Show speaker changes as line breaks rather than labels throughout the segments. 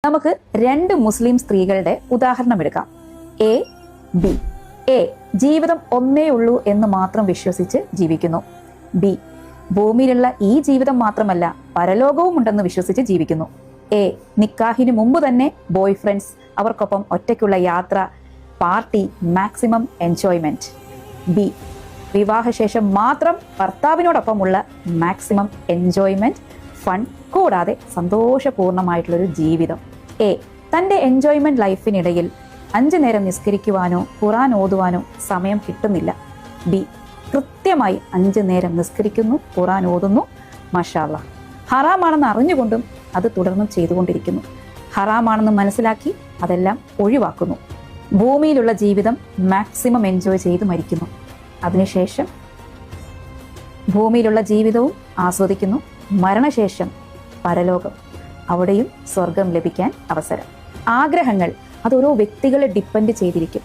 നമുക്ക് രണ്ട് മുസ്ലിം സ്ത്രീകളുടെ ഉദാഹരണം എടുക്കാം. A, B. എ ജീവിതം ഒന്നേ ഉള്ളൂ എന്ന് മാത്രം വിശ്വസിച്ച് ജീവിക്കുന്നു. ബി ഭൂമിയിലുള്ള ഈ ജീവിതം മാത്രമല്ല പരലോകവും ഉണ്ടെന്ന് വിശ്വസിച്ച് ജീവിക്കുന്നു. എ നിക്കാഹിന് മുമ്പ് തന്നെ ബോയ് ഫ്രണ്ട്സ്, അവർക്കൊപ്പം ഒറ്റയ്ക്കുള്ള യാത്ര, പാർട്ടി, മാക്സിമം എൻജോയ്മെന്റ്. ബി വിവാഹശേഷം മാത്രം ഭർത്താവിനോടൊപ്പമുള്ള മാക്സിമം എൻജോയ്മെന്റ്, ഫൺ, കൂടാതെ സന്തോഷപൂർണമായിട്ടുള്ളൊരു ജീവിതം. എ തൻ്റെ എൻജോയ്മെന്റ് ലൈഫിനിടയിൽ 5 നേരം നിസ്കരിക്കുവാനോ ഖുർആൻ ഓതുവാനോ സമയം കിട്ടുന്നില്ല. ബി കൃത്യമായി 5 നേരം നിസ്കരിക്കുന്നു, ഖുർആൻ ഓതുന്നു, മാഷാ അല്ലാഹ്. ഹറാമാണെന്ന് അറിഞ്ഞുകൊണ്ടും അത് തുടർന്നും ചെയ്തുകൊണ്ടിരിക്കുന്നു. ഹറാമാണെന്ന് മനസ്സിലാക്കി അതെല്ലാം ഒഴിവാക്കുന്നു. ഭൂമിയിലുള്ള ജീവിതം മാക്സിമം എൻജോയ് ചെയ്ത് മരിക്കുന്നു. അതിനുശേഷം ഭൂമിയിലുള്ള ജീവിതവും ആസ്വദിക്കുന്നു. മരണശേഷം പരലോകം, അവിടെയും സ്വർഗം ലഭിക്കാൻ അവസരം. ആഗ്രഹങ്ങൾ അതോരോ വ്യക്തികളെ ഡിപ്പെൻഡ് ചെയ്തിരിക്കും.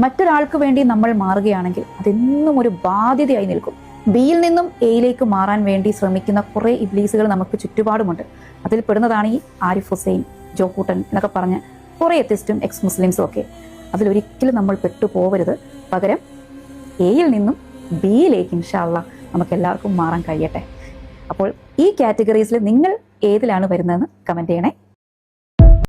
മറ്റൊരാൾക്ക് വേണ്ടി നമ്മൾ മാറുകയാണെങ്കിൽ അതെന്നും ഒരു ബാധ്യതയായി നിൽക്കും. ബിയിൽ നിന്നും എയിലേക്ക് മാറാൻ വേണ്ടി ശ്രമിക്കുന്ന കുറേ ഇബ്ലീസുകൾ നമുക്ക് ചുറ്റുപാടുമുണ്ട്. അതിൽ പെടുന്നതാണ് ഈ ആരിഫ് ഹുസൈൻ, ജോക്കൂട്ടൻ എന്നൊക്കെ പറഞ്ഞ കുറേ എത്തിസ്റ്റും എക്സ് മുസ്ലിംസും ഒക്കെ. അതിലൊരിക്കലും നമ്മൾ പെട്ടുപോകരുത്. പകരം എയിൽ നിന്നും ബിയിലേക്ക് ഇൻഷാ അല്ലാഹ് നമുക്ക് എല്ലാവർക്കും മാറാൻ കഴിയട്ടെ. അപ്പോൾ ഈ കാറ്റഗറീസിൽ നിങ്ങൾ ഏതിലാണ് വരുന്നതെന്ന് കമൻറ്റ് ചെയ്യണേ.